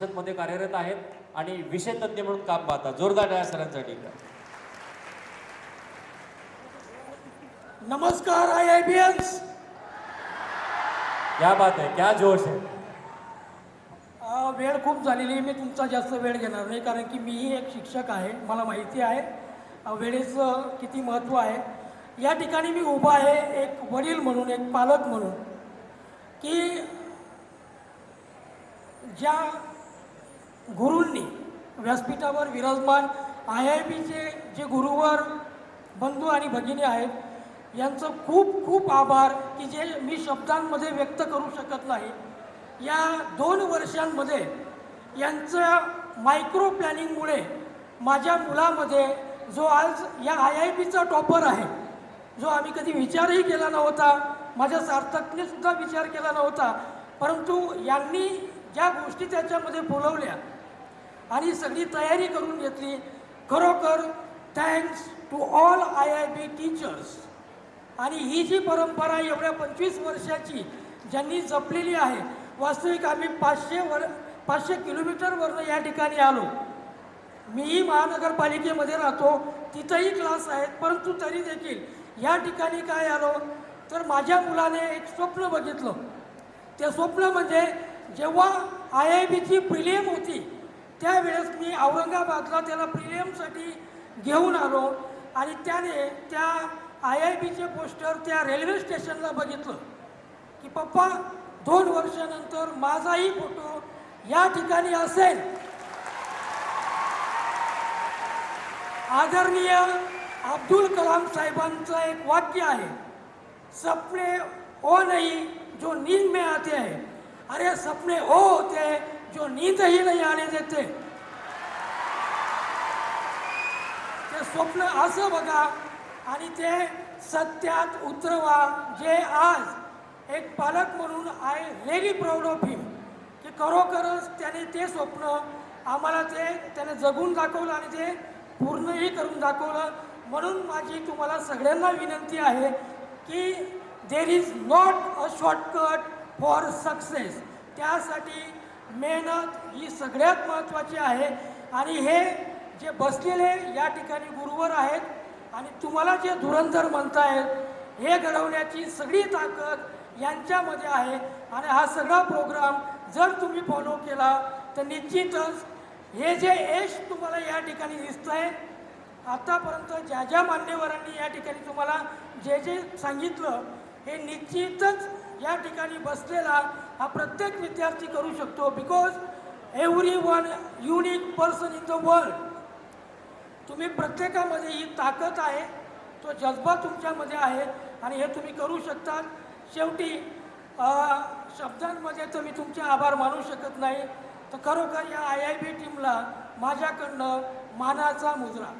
मध्ये कार्यरत आहेत आणि विषय तज्ञ म्हणून काम पाहतात. जोरदार टाळ्या सरांसाठी. नमस्कार IIBians. क्या बात है, क्या जोश है. वेळ खूप झालेली आहे. मी तुमचा जास्त वेळ घेणार नाही कारण की मीही एक शिक्षक आहे. मला माहिती आहे वेळेचं किती महत्त्व आहे. या ठिकाणी मी उभा आहे एक वडील म्हणून, एक पालक म्हणून, की ज्या गुरूंनी व्यासपीठावर विराजमान IIBचे जे गुरुवर बंधू आणि भगिनी आहेत यांचं खूप खूप आभार की जे मी शब्दांमध्ये व्यक्त करू शकत नाही. या 2 वर्षांमध्ये यांचं मायक्रो प्लॅनिंगमुळे माझ्या मुलामध्ये जो आज या IIBचा टॉपर आहे, जो आम्ही कधी विचारही केला नव्हता, माझ्या सार्थकने सुद्धा विचार केला नव्हता, परंतु यांनी ज्या गोष्टी त्याच्यामध्ये बोलवल्या आणि सगळी तयारी करून घेतली. खरोखर thanks to all IIB teachers. आणि ही जी परंपरा एवढ्या 25 वर्षाची ज्यांनी जपलेली आहे. वास्तविक आम्ही 500 किलोमीटरवरनं या ठिकाणी आलो. मीही महानगरपालिकेमध्ये राहतो, तिथंही क्लास आहेत, परंतु तरी देखील या ठिकाणी काय आलो तर माझ्या मुलाने एक स्वप्न बघितलं. ते स्वप्न म्हणजे जेव्हा IIBची प्रिलियम होती त्यावेळेस मी औरंगाबादला त्याला प्रिलियमसाठी घेऊन आलो आणि त्याने त्या IIBचे पोस्टर त्या रेल्वे स्टेशनला बघितलं की पप्पा 2 वर्षानंतर माझाही फोटो या ठिकाणी असेल. आदरणीय अब्दुल कलाम साहेबांचं एक वाक्य आहे, सपने ओ नहीं जो नींद में आते हैं, अरे सपने ओ होते जो नींद ही नहीं आने देते. ते स्वप्न असं बघा आणि ते सत्यात उतरवा. जे आज एक पालक म्हणून आय रिअली प्राऊड ऑफ हिम की खरोखरच त्याने ते स्वप्न आम्हाला त्याने जगून दाखवलं आणि ते पूर्णही करून दाखवलं. म्हणून माझी तुम्हाला सगळ्यांना विनंती आहे की there is not a shortcut for success. त्यासाठी मेहनत ही सगळ्यात महत्त्वाची आहे. आणि हे जे बसलेले या ठिकाणी गुरुवर आहेत आणि तुम्हाला जे धुरंधर म्हणतायत हे घडवण्याची सगळी ताकद यांच्यामध्ये आहे. आणि हा सगळा प्रोग्राम जर तुम्ही फॉलो केला तर निश्चितच हे जे यश तुम्हाला या ठिकाणी दिसतं आहे, आतापर्यंत ज्या ज्या मान्यवरांनी या ठिकाणी तुम्हाला जे जे सांगितलं हे निश्चितच या ठिकाणी बसलेला हा प्रत्येक विद्यार्थी करू शकतो. Because everyone unique person in the world. तुम्ही प्रत्येकामध्ये ही ताकद आहे, तो जज्बा तुमच्यामध्ये आहे आणि हे तुम्ही करू शकतात. शेवटी शब्दांमध्ये तर मी तुमचे आभार मानू शकत नाही. तर खरोखर या IIB टीमला माझ्याकडनं मानाचा मुजरा.